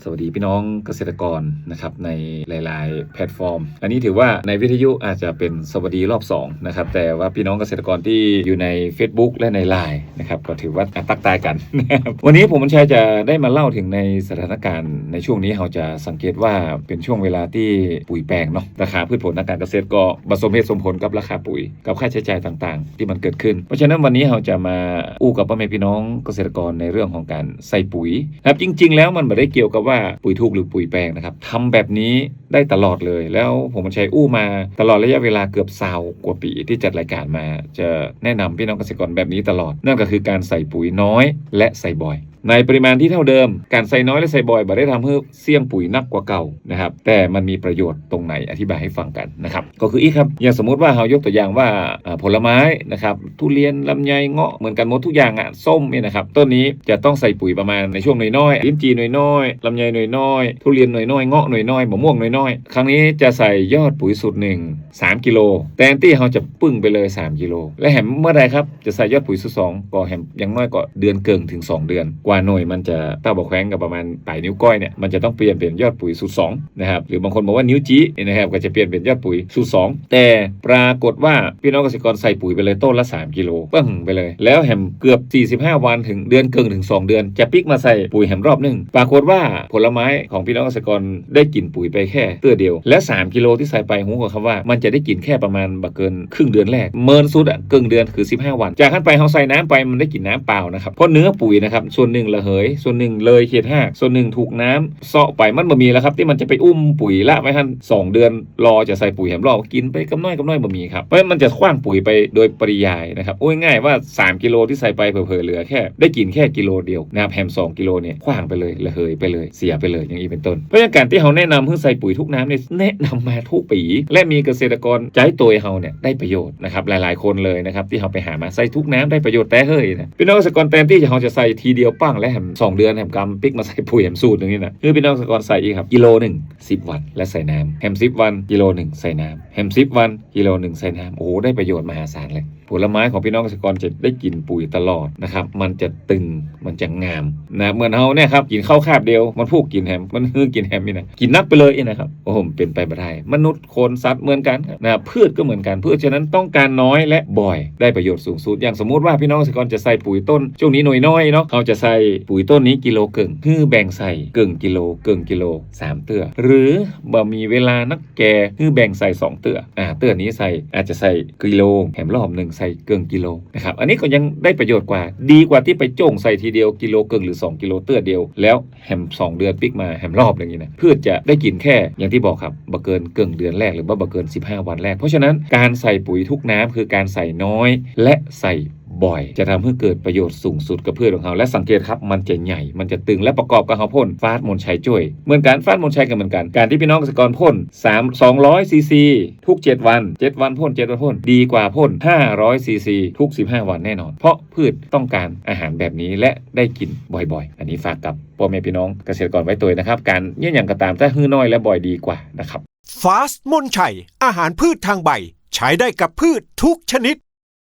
สวัสดีพี่น้องเกษตรกรนะครับในหลายๆแพลตฟอร์มอันนี้ถือว่าในวิทยุอาจจะเป็นสวัสดีรอบ2นะครับแต่ว่าพี่น้องเกษตรกรที่อยู่ใน Facebook และใน LINE นะครับก็ถือว่าตักตายกันนะครับวันนี้ผมบัญชัยจะได้มาเล่าถึงในสถานการณ์ในช่วงนี้เราจะสังเกตว่าเป็นช่วงเวลาที่ปุ๋ยแปลงเนาะราคาพืชผลทางการเกษตรก็สมเหตุสมผลกับราคาปุ๋ยกับค่าใช้จ่ายต่างๆที่มันเกิดขึ้นเพราะฉะนั้นวันนี้เราจะมาอู้กับพ่อแม่พี่น้องเกษตรกรในเรื่องของการใส่ปุ๋ยครับจริงๆแล้วมันไม่ได้เกี่ยวกับว่าปุ๋ยถูกหรือปุ๋ยแปลงนะครับทำแบบนี้ได้ตลอดเลยแล้วผมบัญชัยอู้มาตลอดระยะเวลาเกือบ20 กว่าปีที่จัดรายการมาจะแนะนำพี่น้องเกษตรกรแบบนี้ตลอดนั่นก็คือการใส่ปุ๋ยน้อยและใส่บ่อยในปริมาณที่เท่าเดิมการใส่น้อยและใส่บ่อยบ่ได้ทำให้เสี่ยงปุ๋ยนักกว่าเก่านะครับแต่มันมีประโยชน์ตรงไหนอธิบายให้ฟังกันนะครับก็คืออีกครับอย่างสมมติว่าเรายกตัวอย่างว่าผลไม้นะครับทุเรียนลำไยเงาะเหมือนกันหมดทุกอย่างส้มเนี่ยนะครับต้นนี้จะต้องใส่ปุ๋ยประมาณในช่วงหน่วยน้อยลิ้นจี่หน่วยน้อยลำไยหน่วยน้อยทุเรียนหน่วยน้อยเงาะหน่วยน้อยมะม่วงหน่วยน้อยครั้งนี้จะใส่ยอดปุ๋ยสูตร3 กิโลแต่ที่เราจะปึ้งไปเลย3 กิโลและแหมเมื่อใดครับจะใส่ยอดปุ๋ยสูตร2ก็แหมยังน้อยก็เดือนเกินถึง2 เดือนกว่าหน่วยมันจะเต้าบอกแข้งกับประมาณปลายนิ้วก้อยเนี่ยมันจะต้องเปลี่ยนเป็นยอดปุ๋ยสูตร2นะครับหรือบางคนบอกว่านิ้วจี้นะครับก็จะเปลี่ยนเป็นยอดปุ๋ยสูตร2แต่ปรากฏว่าพี่น้องเกษตรกรใส่ปุ๋ยไปเลยต้นละ3 กิโลปึ้งไปเลยแล้วแหมเกือบ45 วันถึงเดือนเกินถึง2 เดือนจะปิกมาใส่ปุ๋ยแหมรอบนึงปรากฏว่าผลไม้ของพี่น้องเกษตรกรได้กินปุ๋ยไปแค่เตื้อเดียวและ3 กิโลที่ใส่ไปหูกับคำว่ามันจะได้กินแค่ประมาณบักเกินครึ่งเดือนแรกเมินสุดครึ่งเดือนคือ15 วันจากขั้นไปเขาใส่น้ำไปมันได้กินน้ำเปล่านะครับเพราะเนื้อปุ๋ยนะครับส่วนหนึ่งระเหยส่วนหนึ่งเลยเขตห้าส่วนหนึ่งถูกน้ำเซาะไปมันบ่มีแล้วครับที่มันจะไปอุ้มปุ๋ยละไว้ท่าน2 เดือนรอจะใส่ปุ๋ยแหมรอบกินไปกำน้อยบ่มีครับเพราะมันจะคว้างปุ๋ยไปโดยปริยายนะครับโอ้ยง่ายว่า3 กิโลที่ใส่ไปเผลอๆเหลือแค่ได้กินแค่กิโลเดียวนะครับแฮม2 กิโลเนี่ยคว้างไปเลยระเหยไปเลยเสียไปเลยอย่างนี้เป็นต้นเพราะฉะนั้นการที่เขาแนะนำเพื่อใส่ปุ๋ยทุกน้ำเนี่ยแนะนำมาทุกปีและมีเกษตรกรใจตัวเขาเนี่ยได้ประโยชน์นะครับหลายๆคนเลยนะครับที่เขาไปหามาใส่ทุกน้ำได้ประโยชน์แต่เฮ้ยนะพี่น้องเกษตรกรแทนที่เขาจะใส่ทีเดียวปั้งและแฮม2 เดือนแฮมกำปิกมาใส่ปุ๋ยแฮมสูตรอย่างนี้นะคือพี่น้องเกษตรกรใส่อีกครับกิโล10 วันและใส่น้ำแฮม10 วันกิโลใส่น้ำแฮม10 วันกิโลใส่น้ำโอ้โหได้ประโยชน์มหาศาลเลยผลไม้ของพี่น้องเกษตรกรจะได้กินปุ๋ยตลอดนะครับมันจะตึงมันจะงามนะเหมือนเฮาเนี่ยครับกินข้าวคาบเดียวมันพูกกินแฮมมันฮือกินแฮมนี่นะกินนักไปเลยนะครับโอ้โหเป็นไปไม่ได้มนุษย์คนสัตว์เหมือนกันนะพืชก็เหมือนกันพืชฉะนั้นต้องการน้อยและบ่อยได้ประโยชน์สูงสุดอย่างสมมุติว่าพี่น้องเกษตรกรจะใส่ปุ๋ยต้นช่วงนี้หน่วยน้อยเนาะเขาจะใส่ปุ๋ยต้นนี้กิโลเกิงฮือแบ่งใส่เกิงกิโล3 เตื้อหรือบ่มีเวลานักแก่ฮือแบ่งใส่2 เตื้อเตื้อนี้ใส่อาจจะใส่กิโลแถมรอบ1ใส่เกิงกิโลนะครับอันนี้ก็ยังได้ประโยชน์กว่าดีกว่าที่ไปโจ่งใส่ทีเดียวกิโลเกิงหรือ2 กิโลเตื้อเดียวแล้วแฮม2 เดือนปิกมาแฮมรอบอย่างนี้นะพืชจะได้กินแค่อย่างที่บอกครับบ่เกินเกิงเดือนแรกหรือบ่เกิน15 วันแรกเพราะฉะนั้นการใส่ปุ๋ยทุกน้ำคือการใส่น้อยและใส่บ่อยจะทำให้เกิดประโยชน์สูงสุดกับพืชของเขาและสังเกตครับมันจะใหญ่มันจะตึงและประกอบกับเขาพ่นฟาสมนชัยช่วยเหมือนกันฟาสมนชัยกันเหมือนกันการที่พี่น้องเกษตรกรพ่น200 ซีซีทุก7 วันพ่น7 วันพ่นดีกว่าพ่น500 ซีซีทุก15 วันแน่นอนเพราะพืชต้องการอาหารแบบนี้และได้กินบ่อยๆอันนี้ฝากกับพ่อแม่พี่น้องเกษตรกรไว้ตัวนะครับการเนี่ยอย่างก็ตามถ้าหื้อน้อยและบ่อยดีกว่านะครับฟาสมนชัยอาหารพืชทางใบใช้ได้กับพืชทุกชนิด